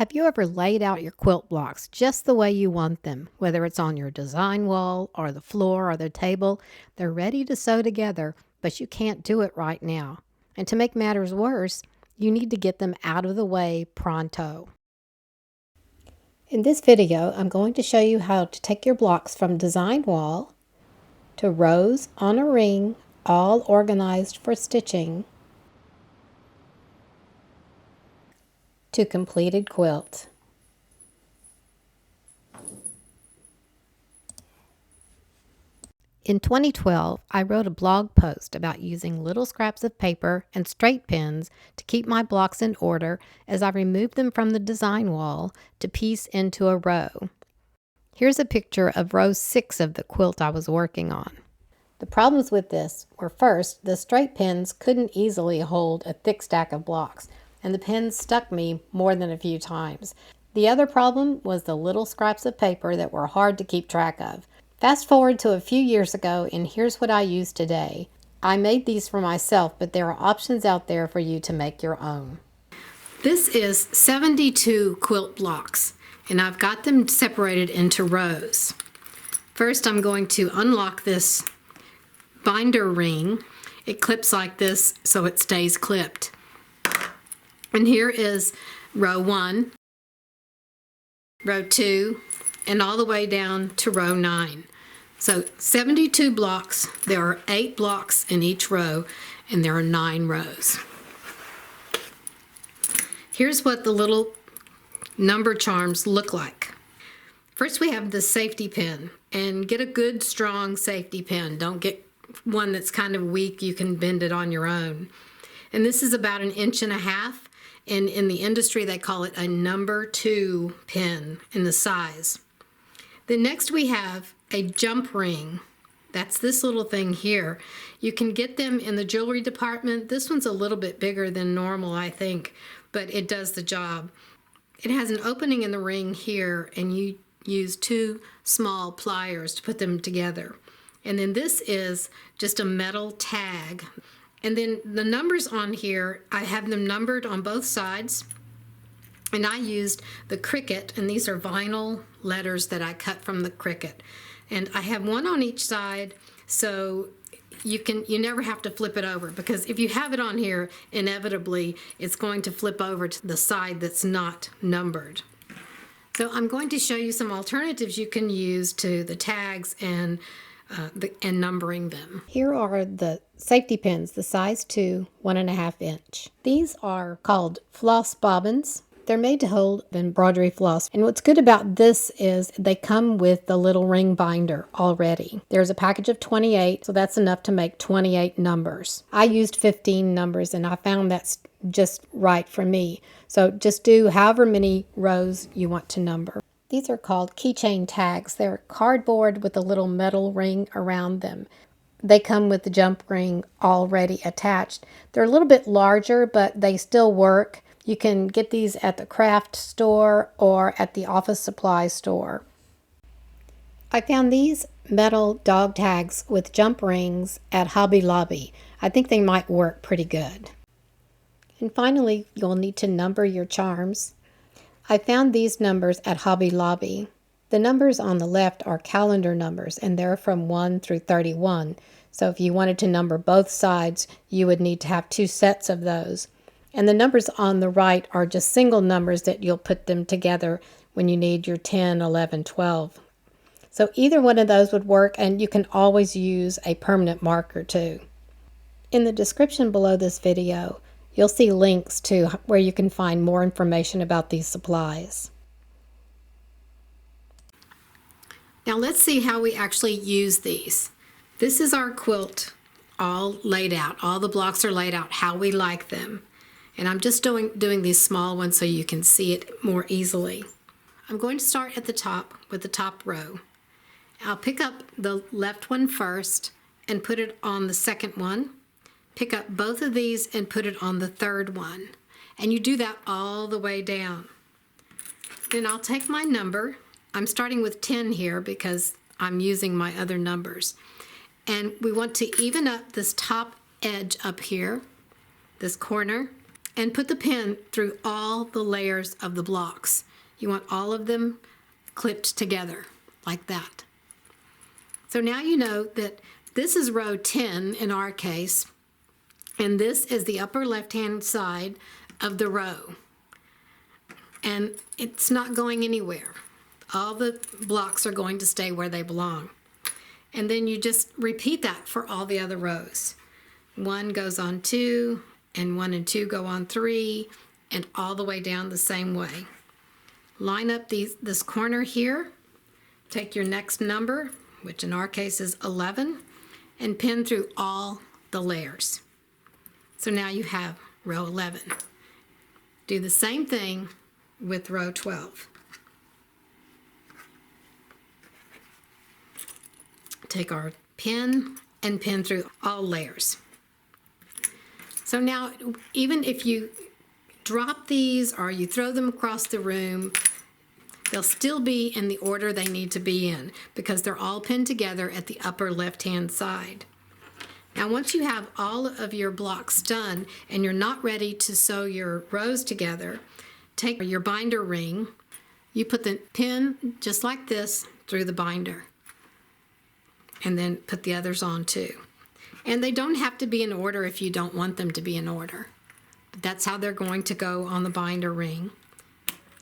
Have you ever laid out your quilt blocks just the way you want them, whether it's on your design wall or the floor or the table? They're ready to sew together, but you can't do it right now. And to make matters worse, you need to get them out of the way pronto. In this video, I'm going to show you how to take your blocks from design wall to rows on a ring, all organized for stitching, to completed quilt. In 2012, I wrote a blog post about using little scraps of paper and straight pins to keep my blocks in order as I removed them from the design wall to piece into a row. Here's a picture of row 6 of the quilt I was working on. The problems with this were, first, the straight pins couldn't easily hold a thick stack of blocks, and the pins stuck me more than a few times. The other problem was the little scraps of paper that were hard to keep track of. Fast forward to a few years ago, and here's what I use today. I made these for myself, but there are options out there for you to make your own. This is 72 quilt blocks, and I've got them separated into rows. First, I'm going to unlock this binder ring. It clips like this so it stays clipped. And here is row 1, row 2, and all the way down to row 9. So 72 blocks, there are 8 blocks in each row, and there are 9 rows. Here's what the little number charms look like. First, we have the safety pin, and get a good strong safety pin. Don't get one that's kind of weak, you can bend it on your own. And this is about 1.5 inches, and in the industry they call it a number 2 pin in the size. Then next we have a jump ring. That's this little thing here. You can get them in the jewelry department. This one's a little bit bigger than normal, I think, but it does the job. It has an opening in the ring here, and you use 2 small pliers to put them together. And then this is just a metal tag. And then the numbers on here, I have them numbered on both sides. And I used the Cricut, and these are vinyl letters that I cut from the Cricut. And I have one on each side, so you never have to flip it over, because if you have it on here, inevitably it's going to flip over to the side that's not numbered. So I'm going to show you some alternatives you can use to the tags and numbering them. Here are the safety pins, the size 2, 1.5 inch. These are called floss bobbins. They're made to hold embroidery floss. And what's good about this is they come with the little ring binder already. There's a package of 28, so that's enough to make 28 numbers. I used 15 numbers, and I found that's just right for me. So just do however many rows you want to number. These are called keychain tags. They're cardboard with a little metal ring around them. They come with the jump ring already attached. They're a little bit larger, but they still work. You can get these at the craft store or at the office supply store. I found these metal dog tags with jump rings at Hobby Lobby. I think they might work pretty good. And finally, you'll need to number your charms. I found these numbers at Hobby Lobby. The numbers on the left are calendar numbers, and they're from 1 through 31. So if you wanted to number both sides, you would need to have 2 sets of those. And the numbers on the right are just single numbers that you'll put them together when you need your 10, 11, 12. So either one of those would work, and you can always use a permanent marker too. In the description below this video, you'll see links to where you can find more information about these supplies. Now let's see how we actually use these. This is our quilt all laid out. All the blocks are laid out how we like them. And I'm just doing these small ones so you can see it more easily. I'm going to start at the top with the top row. I'll pick up the left one first and put it on the second one. Pick up both of these and put it on the third one. And you do that all the way down. Then I'll take my number. I'm starting with 10 here because I'm using my other numbers. And we want to even up this top edge up here, this corner. and put the pin through all the layers of the blocks. You want all of them clipped together like that. So now you know that this is row 10 in our case, and this is the upper left-hand side of the row. And it's not going anywhere. All the blocks are going to stay where they belong. And then you just repeat that for all the other rows. 1 goes on 2, and 1 and 2 go on 3, and all the way down the same way. Line up this corner here, take your next number, which in our case is 11, and pin through all the layers. So now you have row 11. Do the same thing with row 12. Take our pin and pin through all layers. So now, even if you drop these or you throw them across the room, they'll still be in the order they need to be in because they're all pinned together at the upper left-hand side. Now, once you have all of your blocks done and you're not ready to sew your rows together, take your binder ring, you put the pin just like this through the binder, and then put the others on too. And they don't have to be in order if you don't want them to be in order. But that's how they're going to go on the binder ring.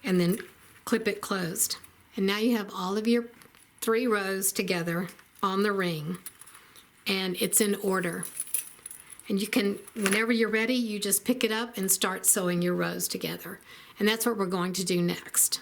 And then clip it closed. And now you have all of your 3 rows together on the ring, and it's in order. And you can, whenever you're ready, you just pick it up and start sewing your rows together. And that's what we're going to do next.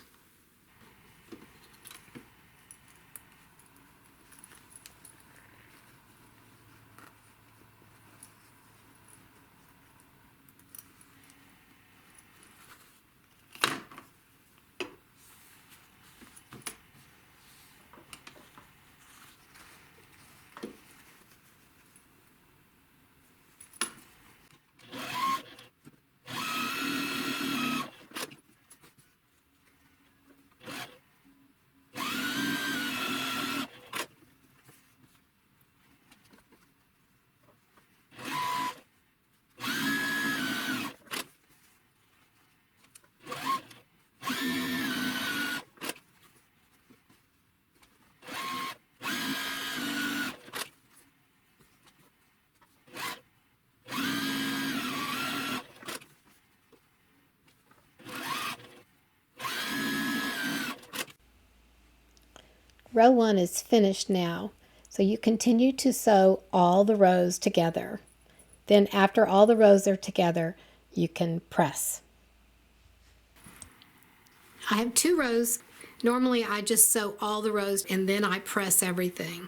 Row 1 is finished now, so you continue to sew all the rows together. Then after all the rows are together, you can press. I have 2 rows. Normally I just sew all the rows and then I press everything.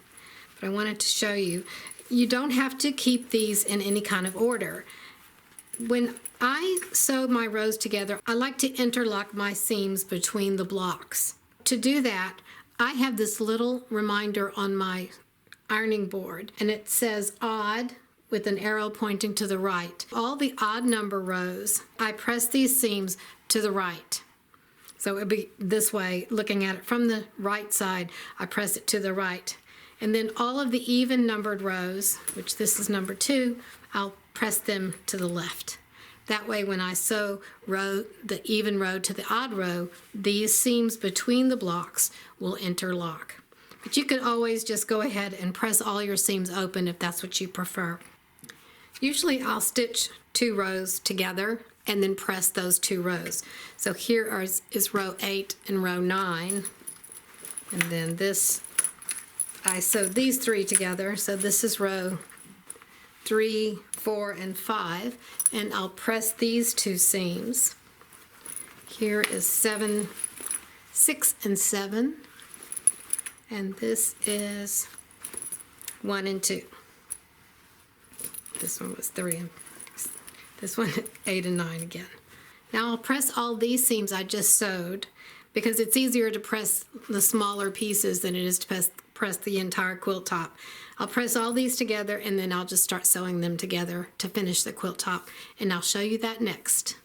But I wanted to show you, you don't have to keep these in any kind of order. When I sew my rows together, I like to interlock my seams between the blocks. To do that, I have this little reminder on my ironing board, and it says odd with an arrow pointing to the right. All the odd number rows, I press these seams to the right. So it would be this way, looking at it from the right side, I press it to the right. And then all of the even numbered rows, which this is number 2, I'll press them to the left. That way when I sew the even row to the odd row, these seams between the blocks will interlock. But you can always just go ahead and press all your seams open if that's what you prefer. Usually I'll stitch 2 rows together and then press those 2 rows. So here is row 8 and row 9. And then this, I sewed these 3 together. So this is row 3, 4, and 5, and I'll press these 2 seams. Here is 7, 6, and 7, and this is 1 and 2. This one was 3, and this one 8 and 9 again. Now I'll press all these seams I just sewed because it's easier to press the smaller pieces than it is to press the entire quilt top. I'll press all these together and then I'll just start sewing them together to finish the quilt top, and I'll show you that next.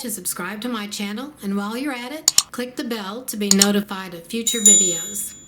to subscribe to my channel, and while you're at it, click the bell to be notified of future videos.